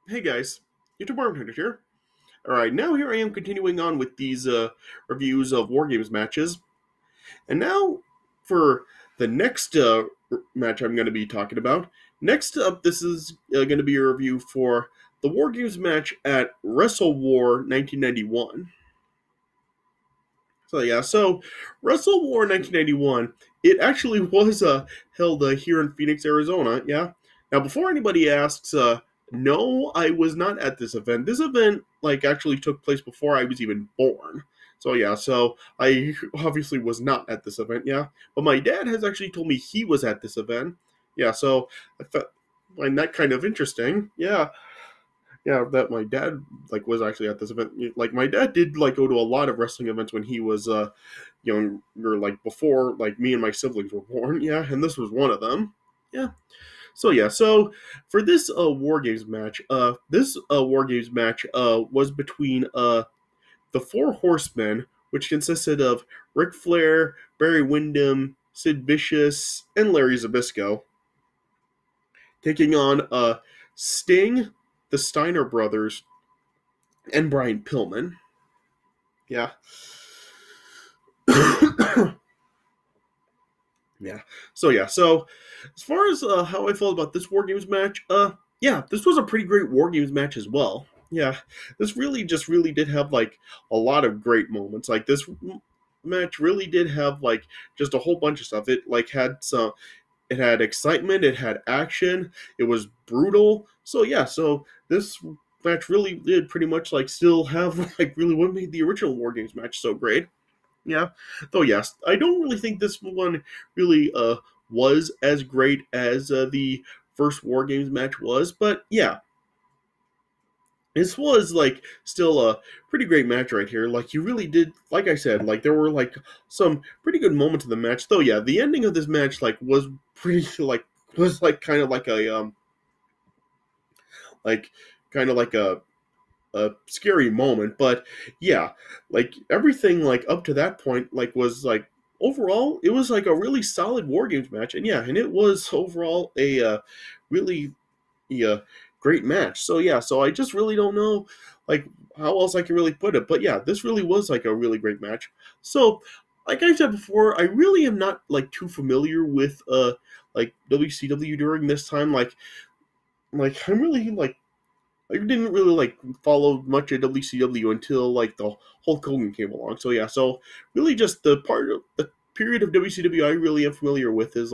Hey guys, YouTube Armchair here. Alright, now here I am continuing on with these reviews of WarGames matches. And now for the next match I'm going to be talking about. Next up, this is going to be a review for the WarGames match at WrestleWar 1991. So WrestleWar 1991, it actually was held here in Phoenix, Arizona, yeah. Now, before anybody asks, no, I was not at this event. This event, actually took place before I was even born. So I obviously was not at this event, yeah. But my dad has actually told me he was at this event. Yeah, so I find that kind of interesting, yeah. Yeah, that my dad was actually at this event. Like my dad did go to a lot of wrestling events when he was younger, before me and my siblings were born. Yeah, and this was one of them. Yeah. So for this War Games match, was between the Four Horsemen, which consisted of Ric Flair, Barry Windham, Sid Vicious, and Larry Zbyszko, taking on Sting, the Steiner Brothers, and Brian Pillman. Yeah. Yeah. So as far as how I felt about this War Games match, this was a pretty great War Games match as well. Yeah, this really did have a lot of great moments. This match really did have just a whole bunch of stuff. It had excitement, it had action, it was brutal. So this match really did pretty much still have really what made the original War Games match so great. Yeah. Though yes, I don't really think this one really was as great as the first War Games match was, but yeah. This was still a pretty great match right here. You really did, like I said, there were some pretty good moments in the match. Though yeah, the ending of this match was pretty was kind of like a kind of like a scary moment, but yeah, everything up to that point was overall it was a really solid War Games match, and yeah, and it was overall a really great match. So I just really don't know how else I can really put it, but yeah, this really was a really great match. So like I said before, I really am not too familiar with WCW during this time. I'm really I didn't really follow much of WCW until the Hulk Hogan came along. So really just the part of the period of WCW I really am familiar with is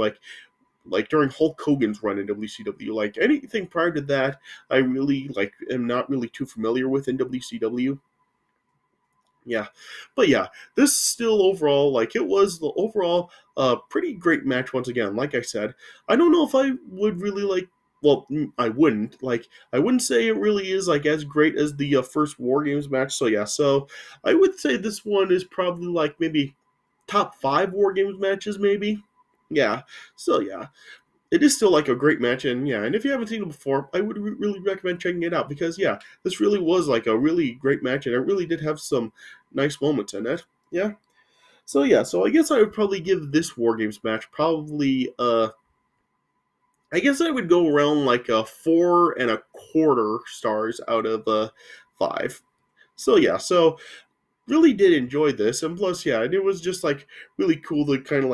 during Hulk Hogan's run in WCW. Anything prior to that, I really am not really too familiar with in WCW. Yeah, but yeah, this still overall it was the overall pretty great match once again. Like I said, I don't know if I would really well, I wouldn't I wouldn't say it really is as great as the first War Games match. So I would say this one is probably maybe top 5 War Games matches, maybe. Yeah. Yeah, it is still a great match, and yeah, and if you haven't seen it before, I would really recommend checking it out, because yeah, this really was a really great match, and it really did have some nice moments in it. Yeah. So I guess I would probably give this War Games match probably I guess I would go around a 4.25 stars out of 5. So really did enjoy this, and plus yeah, and it was just really cool to kind of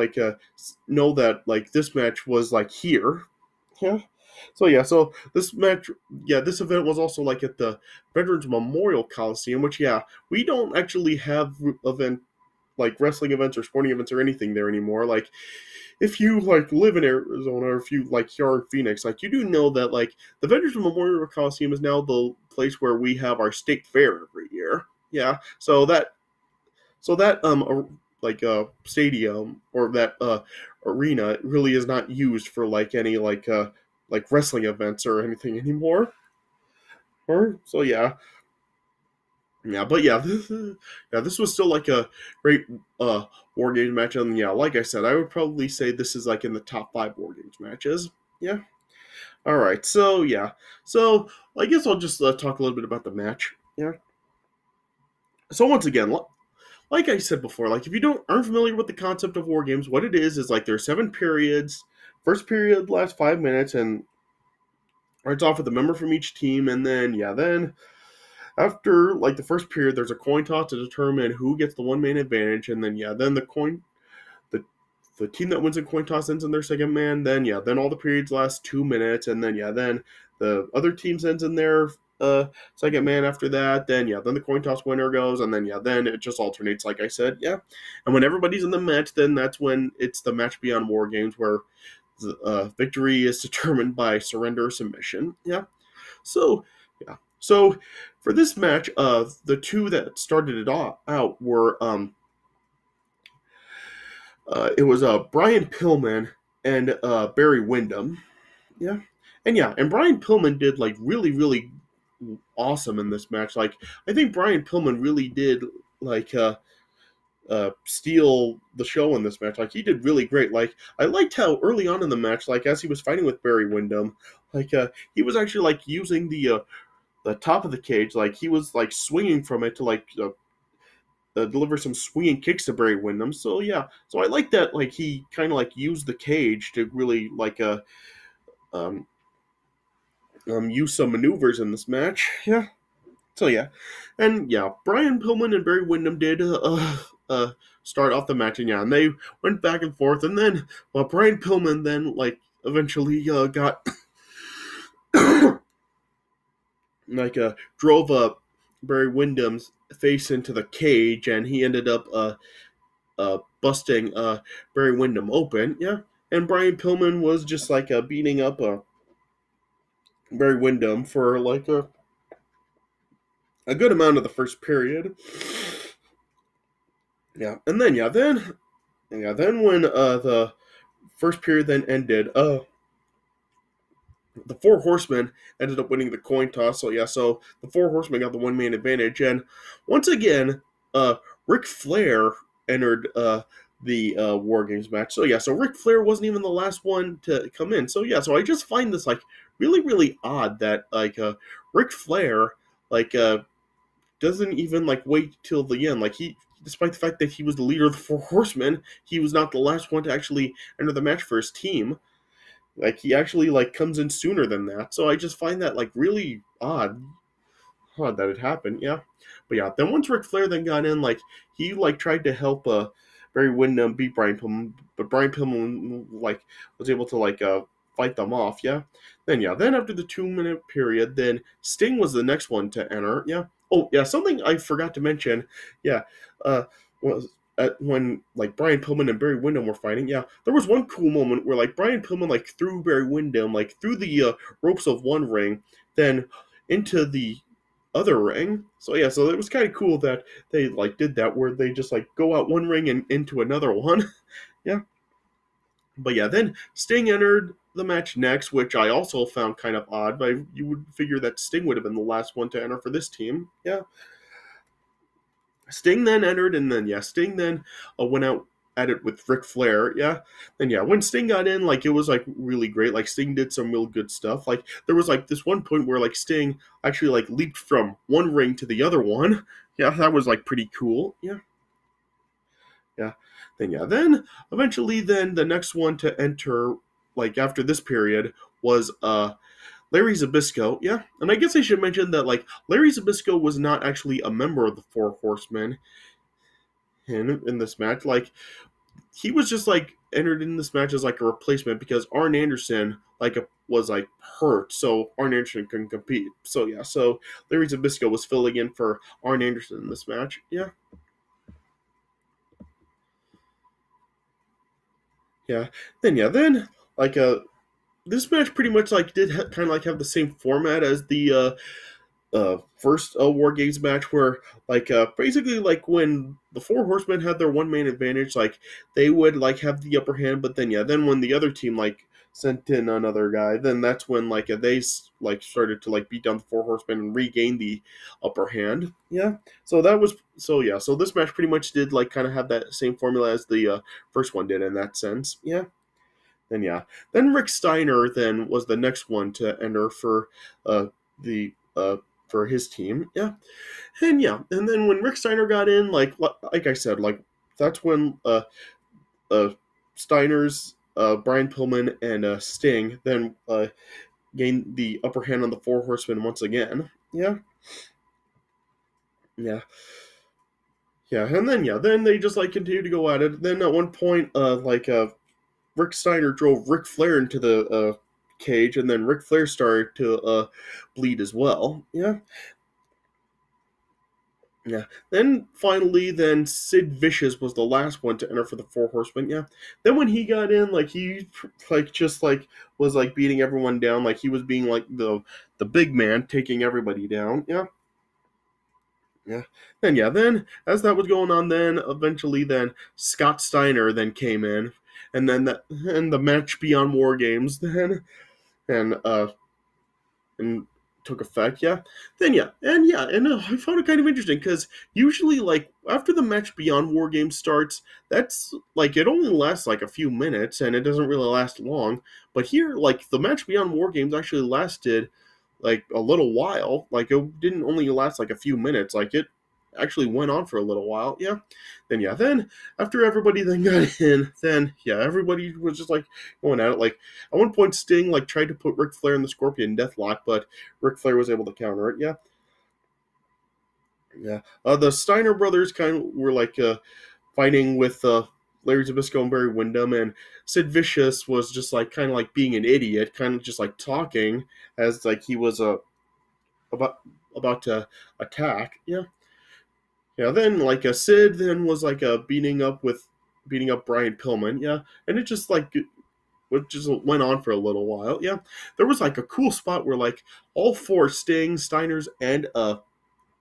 know that this match was here. Yeah. So this match, yeah, this event was also at the Veterans Memorial Coliseum, which yeah, we don't actually have event wrestling events or sporting events or anything there anymore. If you live in Arizona, or if you here in Phoenix, you do know that the Veterans Memorial Coliseum is now the place where we have our state fair every year. Yeah, so that stadium, or that arena, really is not used for any wrestling events or anything anymore. So yeah. Yeah, but yeah, this was still a great War Games match, and yeah, like I said, I would probably say this is in the top 5 War Games matches. Yeah. All right. So yeah. So I guess I'll just talk a little bit about the match. Yeah. So once again, like I said before, if you aren't familiar with the concept of War Games, what it is there's 7 periods. First period lasts 5 minutes, and starts off with a member from each team, and then then after like the first period, there's a coin toss to determine who gets the one man advantage, and then then the the team that wins a coin toss ends in their second man. Then all the periods last 2 minutes, and then the other team ends in their second man after that. Then the coin toss winner goes, and then it just alternates, like I said. And when everybody's in the match, then that's when it's the match beyond War Games, where the victory is determined by surrender or submission. So so for this match, the two that started it all out were it was Brian Pillman and Barry Windham. And Brian Pillman did like really awesome in this match. Like I think Brian Pillman really did like steal the show in this match. Like he did really great. Like I liked how early on in the match, like as he was fighting with Barry Windham, like he was actually like using the top of the cage, like he was like swinging from it to like deliver some swinging kicks to Barry Windham. So so I like that. Like he kind of like used the cage to really like um, use some maneuvers in this match. So and Brian Pillman and Barry Windham did start off the match, and they went back and forth, and then Brian Pillman then like eventually got like drove up Barry Windham's face into the cage, and he ended up busting Barry Windham open. And Brian Pillman was just like beating up Barry Windham for like a good amount of the first period. And then when the first period then ended, the Four Horsemen ended up winning the coin toss. So the Four Horsemen got the one man advantage, and once again, Ric Flair entered the War Games match. So Ric Flair wasn't even the last one to come in. So I just find this like really odd that like Ric Flair like doesn't even like wait till the end. Like he, despite the fact that he was the leader of the Four Horsemen, he was not the last one to actually enter the match for his team. Like he actually like comes in sooner than that. So I just find that like really odd that it happened. But then once Ric Flair then got in, like he like tried to help Barry Windham beat Brian Pillman, but Brian Pillman like was able to like fight them off. Then after the 2 minute period, then Sting was the next one to enter. Something I forgot to mention. Was when like Brian Pillman and Barry Windham were fighting, there was one cool moment where like Brian Pillman like threw Barry Windham like through the ropes of one ring, then into the other ring. So it was kind of cool that they like did that, where they just like go out one ring and into another one. But then Sting entered the match next, which I also found kind of odd. But you would figure that Sting would have been the last one to enter for this team. Sting then entered, and then Sting then went out at it with Ric Flair. Then when Sting got in, like it was like really great. Like Sting did some real good stuff. Like there was like this one point where like Sting actually like leaped from one ring to the other one. That was like pretty cool. Then eventually then the next one to enter like after this period was Larry Zbyszko. And I guess I should mention that like Larry Zbyszko was not actually a member of the Four Horsemen in this match. Like he was just like entered in this match as like a replacement because Arn Anderson like was like hurt, so Arn Anderson couldn't compete. So Larry Zbyszko was filling in for Arn Anderson in this match. Then like this match pretty much like did kind of like have the same format as the first War Games match, where like basically like when the Four Horsemen had their one man advantage, like they would like have the upper hand, but then when the other team like sent in another guy, then that's when like they like started to like beat down the Four Horsemen and regain the upper hand. So this match pretty much did like kind of have that same formula as the first one did in that sense. Then Rick Steiner then was the next one to enter for the for his team. And then when Rick Steiner got in, like I said, like that's when Steiner's Brian Pillman and Sting then gained the upper hand on the Four Horsemen once again. Yeah, yeah, yeah, and then then they just like continued to go at it. Then at one point, Rick Steiner drove Ric Flair into the cage, and then Ric Flair started to bleed as well. Yeah, yeah. Then finally, then Sid Vicious was the last one to enter for the Four Horsemen. Yeah. Then when he got in, like he just was like beating everyone down, like he was being like the big man, taking everybody down. Yeah. Yeah. Then as that was going on, then eventually then Scott Steiner then came in, and then the match beyond War Games then and took effect. Yeah. I found it kind of interesting because usually like after the match beyond War Games starts, that's like it only lasts like a few minutes and it doesn't really last long. But here, like the match beyond War Games actually lasted like a little while. Like it didn't only last like a few minutes. Like it actually went on for a little while. Then after everybody then got in, then everybody was just like going at it. Like at one point, Sting like tried to put Ric Flair in the Scorpion Deathlock, but Ric Flair was able to counter it. The Steiner brothers kind of were like fighting with Larry Zbyszko and Barry Windham, and Sid Vicious was just like kind of like being an idiot, kind of just like talking as like he was about to attack. Then like Sid then was like beating up Brian Pillman. And it just like it just went on for a little while. There was like a cool spot where like all four Sting, Steiners, and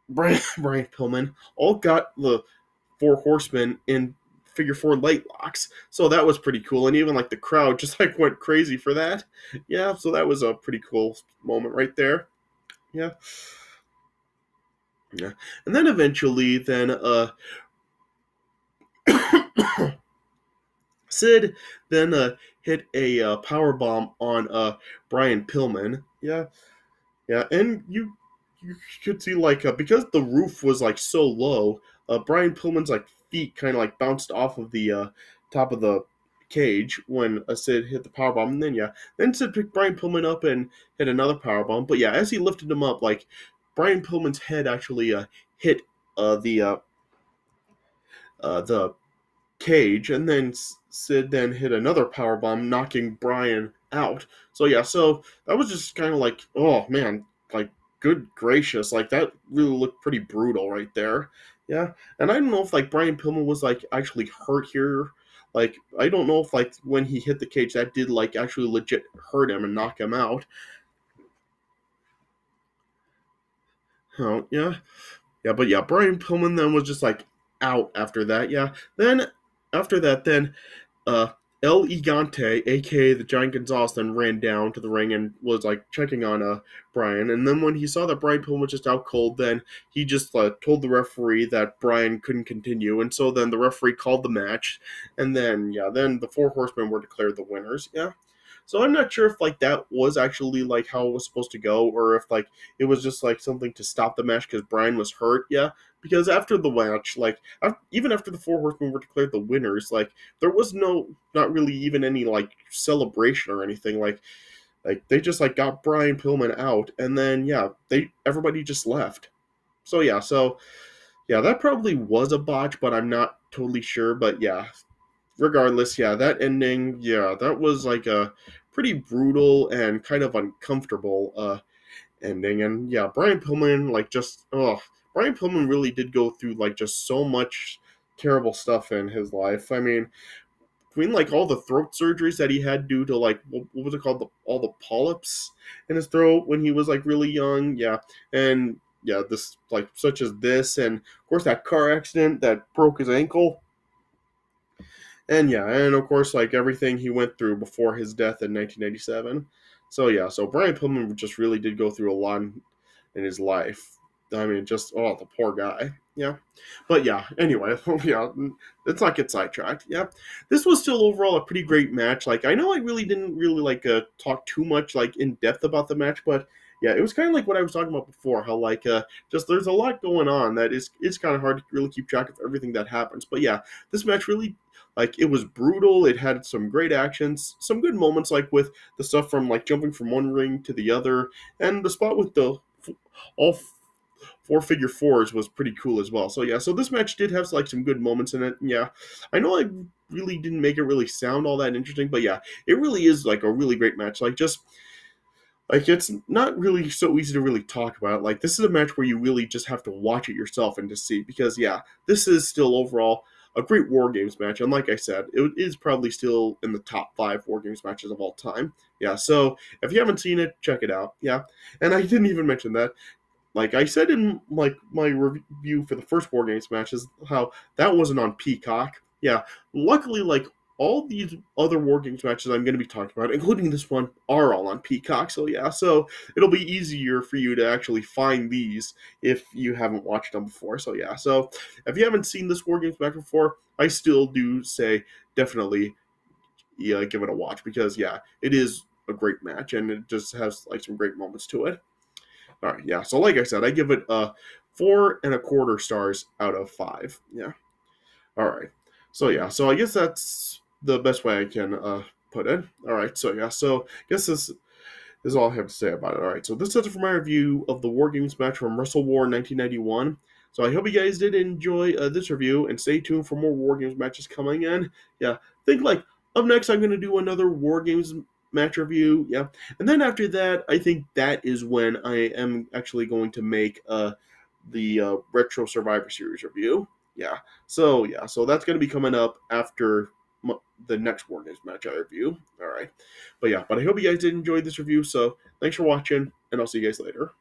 Brian Pillman all got the Four Horsemen in figure four light locks. So that was pretty cool. And even like the crowd just like went crazy for that. So that was a pretty cool moment right there. Yeah. And then eventually then Sid then hit a power bomb on Brian Pillman. And you could see like because the roof was like so low, Brian Pillman's like feet kind of like bounced off of the top of the cage when Sid hit the power bomb. And then Sid picked Brian Pillman up and hit another power bomb. But as he lifted him up, like Brian Pillman's head actually hit the cage, and then Sid then hit another power bomb, knocking Brian out. So that was just kind of like, oh man, like good gracious, like that really looked pretty brutal right there. And I don't know if like Brian Pillman was like actually hurt here. Like I don't know if like when he hit the cage that did like actually legit hurt him and knock him out. Oh but Brian Pillman then was just like out after that. Then after that, then El Gigante, aka the Giant Gonzalez, then ran down to the ring and was like checking on Brian. And then when he saw that Brian Pillman was just out cold, then he just told the referee that Brian couldn't continue. And so then the referee called the match, and then then the Four Horsemen were declared the winners. So I'm not sure if like that was actually like how it was supposed to go, or if like it was just like something to stop the match because Brian was hurt. Because after the match, like even after the Four Horsemen were declared the winners, like there was not really even any like celebration or anything. Like they just like got Brian Pillman out, and then everybody just left. So that probably was a botch, but I'm not totally sure. But regardless, that ending, that was like a pretty brutal and kind of uncomfortable ending. And Brian Pillman, like Brian Pillman really did go through like just so much terrible stuff in his life. I mean, between like all the throat surgeries that he had due to like what was it called, all the polyps in his throat when he was like really young, and this like such as this, and of course that car accident that broke his ankle. And and of course, like everything he went through before his death in 1997. So Brian Pillman just really did go through a lot in his life. I mean, just the poor guy. But anyway, let's not get sidetracked. This was still overall a pretty great match. Like I know I really didn't really like talk too much like in depth about the match, but it was kind of like what I was talking about before, how like just there's a lot going on that is kind of hard to really keep track of everything that happens. But this match really Like, it was brutal. It had some great actions, some good moments, like with the stuff from like jumping from one ring to the other, and the spot with the all four-figure fours was pretty cool as well. So yeah, so this match did have like some good moments in it. Yeah, I know I really didn't make it really sound all that interesting, but yeah, it really is like a really great match. Like, just like, it's not really so easy to really talk about. Like, this is a match where you really just have to watch it yourself and to see, because yeah, this is still overall a great War Games match, and like I said, it is probably still in the top 5 War Games matches of all time. Yeah, so if you haven't seen it, check it out. Yeah, and I didn't even mention that, like I said in like my review for the first War Games matches, how that wasn't on Peacock. Yeah, luckily, like, all these other War Games matches I'm going to be talking about, including this one, are all on Peacock. So yeah, so it'll be easier for you to actually find these if you haven't watched them before. So yeah, so if you haven't seen this War Games match before, I still do say definitely, yeah, give it a watch, because yeah, it is a great match and it just has like some great moments to it. All right, yeah. So like I said, I give it 4.25 stars out of 5. Yeah. All right. So yeah. So I guess that's the best way I can put it. All right. So yeah. So I guess this is all I have to say about it. All right. So this is it for my review of the War Games match from WrestleWar 1991. So I hope you guys did enjoy this review, and stay tuned for more War Games matches coming in. Yeah. Think like up next, I'm going to do another War Games match review. Yeah. And then after that, I think that is when I am actually going to make the Retro Survivor Series review. Yeah. So yeah. So that's going to be coming up after the next War Games match I review. All right. But yeah. But I hope you guys did enjoy this review. So thanks for watching, and I'll see you guys later.